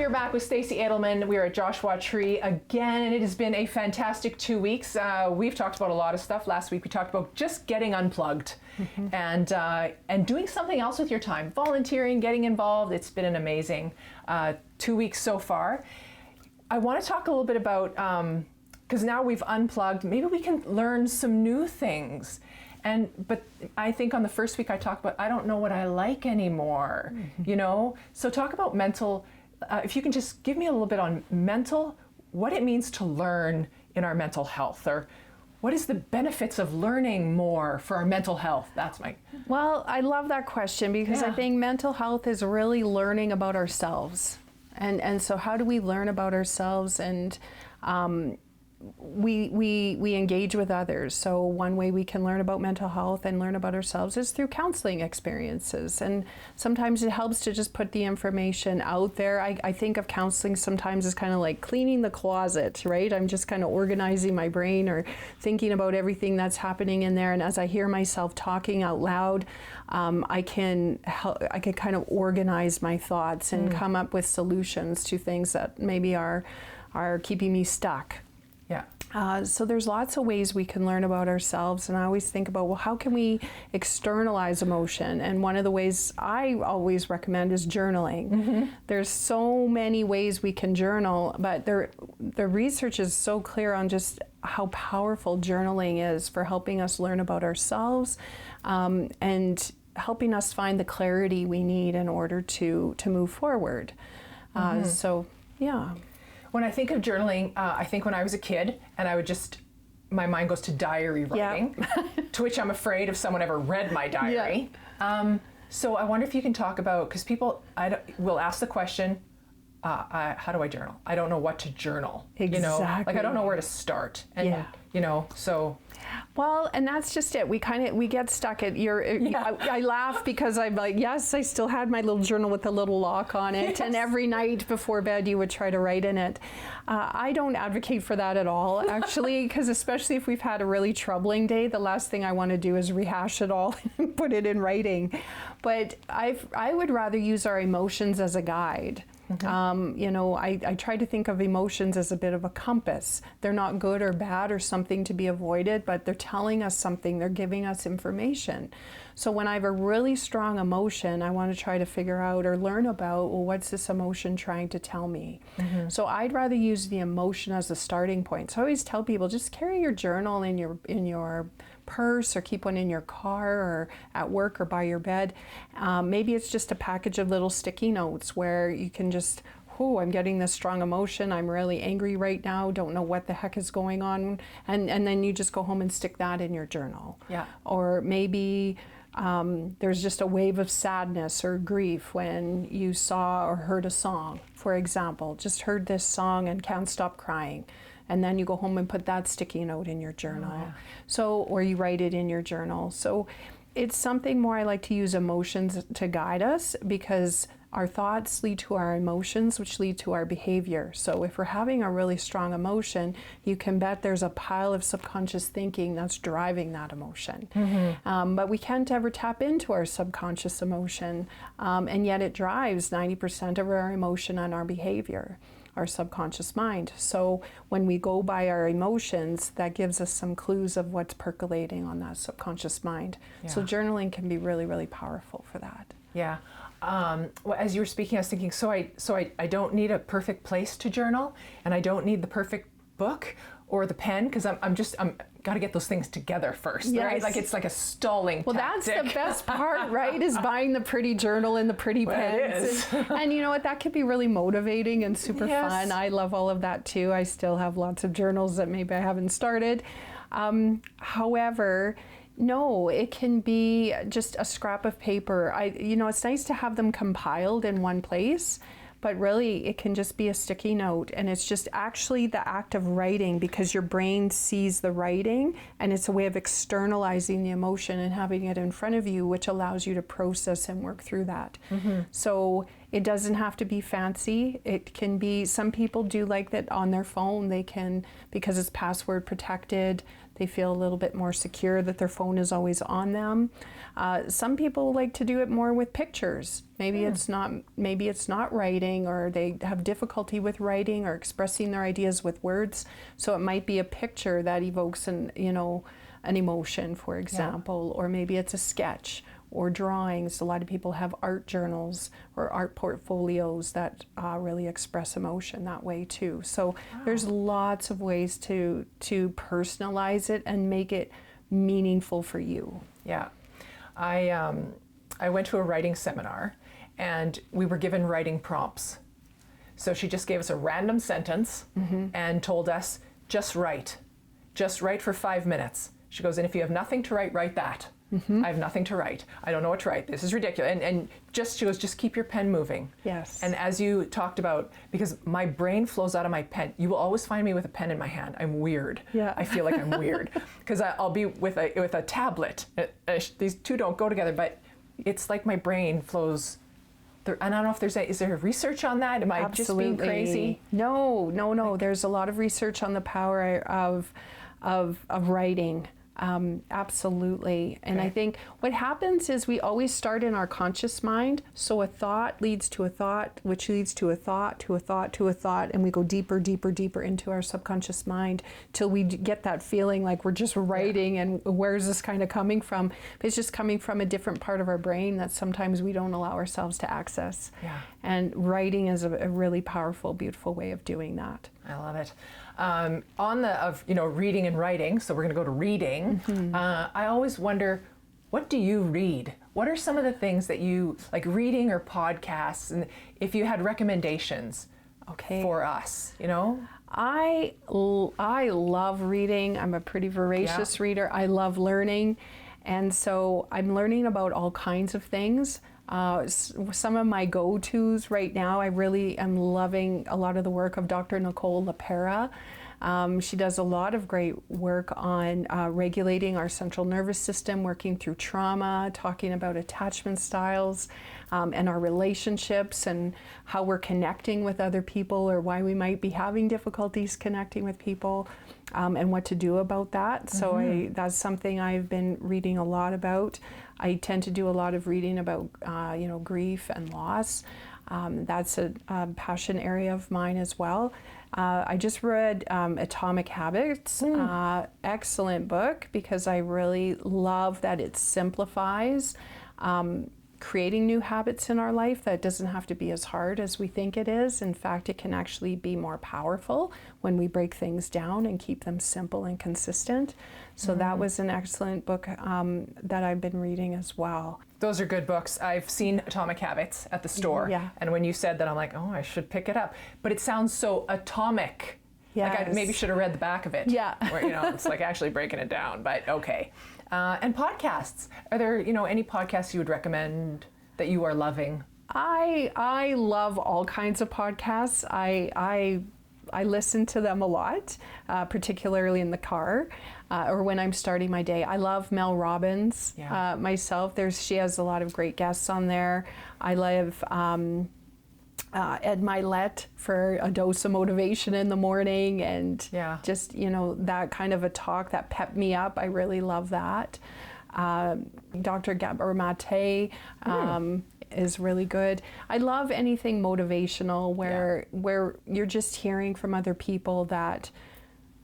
we are back with Stacey Adelman. We are at Joshua Tree again, and it has been a fantastic 2 weeks. We've talked about a lot of stuff. Last week we talked about just getting unplugged and doing something else with your time, volunteering, getting involved. It's been an amazing 2 weeks so far. I want to talk a little bit about, because now we've unplugged, maybe we can learn some new things. But I think on the first week I talked about, I don't know what I like anymore, you know? So talk about mental, if you can just give me a little bit on mental, what it means to learn in our mental health, or what is the benefits of learning more for our mental health? That's my... Well, I love that question because I think mental health is really learning about ourselves. And so how do we learn about ourselves? And we engage with others. So one way we can learn about mental health and learn about ourselves is through counseling experiences. And sometimes it helps to just put the information out there. I think of counseling sometimes as kind of like cleaning the closet, right? I'm just kind of organizing my brain or thinking about everything that's happening in there. And as I hear myself talking out loud, I can kind of organize my thoughts and come up with solutions to things that maybe are keeping me stuck. Yeah. So there's lots of ways we can learn about ourselves, and I always think about, well, how can we externalize emotion? And one of the ways I always recommend is journaling. There's so many ways we can journal, but the research is so clear on just how powerful journaling is for helping us learn about ourselves and helping us find the clarity we need in order to move forward. So, yeah. When I think of journaling, I think when I was a kid, and I would just, my mind goes to diary writing, to which I'm afraid if someone ever read my diary. So I wonder if you can talk about, because people will ask the question, how do I journal? I don't know what to journal. Exactly. You know, like I don't know where to start. And, you know, so... Well, and that's just it. We get stuck at I laugh because I'm like, yes, I still had my little journal with a little lock on it. Yes. And every night before bed, you would try to write in it. I don't advocate for that at all, actually, because especially if we've had a really troubling day, the last thing I want to do is rehash it all and put it in writing. But I would rather use our emotions as a guide. You know, I try to think of emotions as a bit of a compass. They're not good or bad or something to be avoided, but they're telling us something. They're giving us information. So when I have a really strong emotion, I want to try to figure out or learn about, well, what's this emotion trying to tell me? So I'd rather use the emotion as a starting point. So I always tell people, just carry your journal in your purse, or keep one in your car or at work or by your bed. Maybe it's just a package of little sticky notes where you can just, I'm getting this strong emotion, I'm really angry right now, don't know what the heck is going on, and then you just go home and stick that in your journal. Yeah. Or maybe there's just a wave of sadness or grief when you saw or heard a song, for example, just heard this song and can't stop crying. And then you go home and put that sticky note in your journal. So, or you write it in your journal. So it's something more I like to use emotions to guide us, because our thoughts lead to our emotions, which lead to our behavior. So if we're having a really strong emotion, you can bet there's a pile of subconscious thinking that's driving that emotion. But we can't ever tap into our subconscious emotion, and yet it drives 90% of our emotion and our behavior, our subconscious mind. So when we go by our emotions, that gives us some clues of what's percolating on that subconscious mind. So journaling can be really, really powerful for that. Yeah. Well, as you were speaking, I was thinking, so I don't need a perfect place to journal, and I don't need the perfect book or the pen, because I'm got to get those things together first, right? Like it's like a stalling Well, tactic. That's the best part, right? Is buying the pretty journal and the pretty pens. And you know what? That could be really motivating and super fun. I love all of that too. I still have lots of journals that maybe I haven't started. However, no, it can be just a scrap of paper. It's nice to have them compiled in one place, but really it can just be a sticky note, and it's just actually the act of writing, because your brain sees the writing and it's a way of externalizing the emotion and having it in front of you, which allows you to process and work through that. So It doesn't have to be fancy. It can be, some people do like that on their phone. They can, because it's password protected, they feel a little bit more secure that their phone is always on them. Some people like to do it more with pictures. Maybe it's not writing, or they have difficulty with writing or expressing their ideas with words. So it might be a picture that evokes an emotion, for example, or maybe it's a sketch or drawings. A lot of people have art journals or art portfolios that really express emotion that way too. So there's lots of ways to personalize it and make it meaningful for you. Yeah. I went to a writing seminar and we were given writing prompts. So she just gave us a random sentence and told us, just write for 5 minutes. She goes, and if you have nothing to write, write that. I have nothing to write. I don't know what to write. This is ridiculous. And she goes, just keep your pen moving. Yes. And as you talked about, because my brain flows out of my pen, you will always find me with a pen in my hand. I'm weird. Yeah. I feel like I'm weird because I'll be with a tablet. These two don't go together, but it's like my brain flows. And I don't know if is there research on that? Am I just being crazy? No. There's a lot of research on the power of writing. Absolutely. And I think what happens is we always start in our conscious mind. So a thought leads to a thought, which leads to a thought, to a thought, to a thought. And we go deeper, deeper, deeper into our subconscious mind till we get that feeling like we're just writing and where's this kind of coming from? But it's just coming from a different part of our brain that sometimes we don't allow ourselves to access. Yeah. And writing is a really powerful, beautiful way of doing that. I love it. Reading and writing, so we're going to go to reading. I always wonder, what do you read? What are some of the things that you like reading or podcasts? And if you had recommendations for us, I love reading. I'm a pretty voracious reader. I love learning. And so I'm learning about all kinds of things. Some of my go-tos right now, I really am loving a lot of the work of Dr. Nicole LaPera. She does a lot of great work on regulating our central nervous system, working through trauma, talking about attachment styles and our relationships and how we're connecting with other people or why we might be having difficulties connecting with people and what to do about that. So that's something I've been reading a lot about. I tend to do a lot of reading about grief and loss. That's a passion area of mine as well. I just read Atomic Habits, excellent book because I really love that it simplifies creating new habits in our life. That doesn't have to be as hard as we think it is. In fact, it can actually be more powerful when we break things down and keep them simple and consistent. So that was an excellent book that I've been reading as well. Those are good books. I've seen Atomic Habits at the store. Yeah. And when you said that, I'm like, oh, I should pick it up. But it sounds so atomic. Yes. Like I maybe should have read the back of it. Yeah. Where, it's like actually breaking it down, but okay. And podcasts. Are there, any podcasts you would recommend that you are loving? I love all kinds of podcasts. I listen to them a lot, particularly in the car or when I'm starting my day. I love Mel Robbins myself. She has a lot of great guests on there. I love Ed Milet for a dose of motivation in the morning and just, that kind of a talk that pepped me up. I really love that. Dr. Gabor Mate is really good. I love anything motivational where you're just hearing from other people that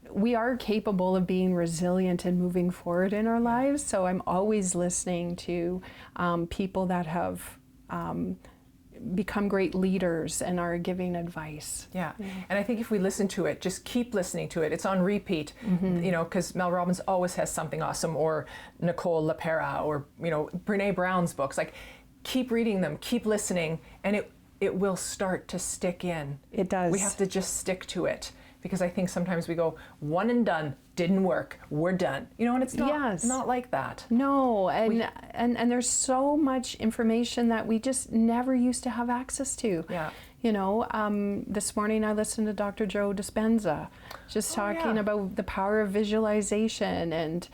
we are capable of being resilient and moving forward in our lives. So I'm always listening to people that have become great leaders and are giving advice. Yeah. And I think if we listen to it, just keep listening to it. It's on repeat, because Mel Robbins always has something awesome, or Nicole LaPera, or, Brene Brown's books. Like, keep reading them, keep listening, and it will start to stick in. It does. We have to just stick to it. Because I think sometimes we go, one and done, didn't work, we're done. And it's not like that. No, and there's so much information that we just never used to have access to. Yeah. This morning I listened to Dr. Joe Dispenza, just talking about the power of visualization and,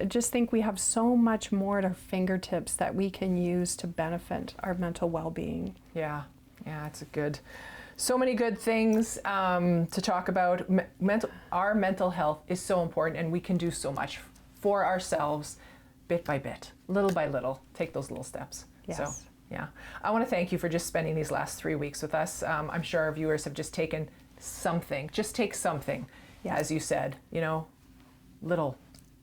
just think we have so much more at our fingertips that we can use to benefit our mental well-being. Yeah, it's so many good things to talk about. Our mental health is so important, and we can do so much for ourselves, bit by bit, little by little. Take those little steps. Yes. So, yeah. I want to thank you for just spending these last 3 weeks with us. I'm sure our viewers have just taken something. Just take something, as you said, little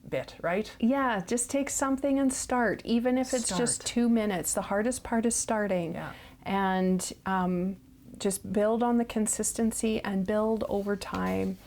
bit, right? Yeah, just take something and start, even if it's just 2 minutes. The hardest part is starting. Yeah. And just build on the consistency and build over time.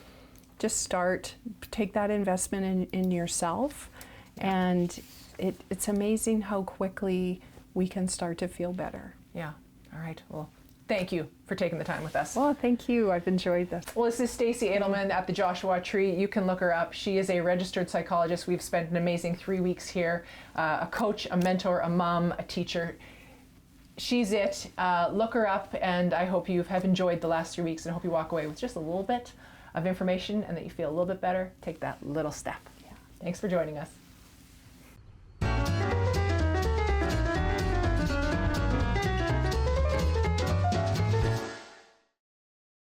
Just start, take that investment in yourself, and it's amazing how quickly we can start to feel better. Yeah. All right. Well, thank you for taking the time with us. Well, thank you. I've enjoyed this. Well, this is Stacey Adelman at the Joshua Tree. You can look her up. She is a registered psychologist. We've spent an amazing 3 weeks here. A coach, a mentor, a mom, a teacher. She's it. Look her up, and I hope you have enjoyed the last 3 weeks, and I hope you walk away with just a little bit of information and that you feel a little bit better. Take that little step. Yeah. Thanks for joining us.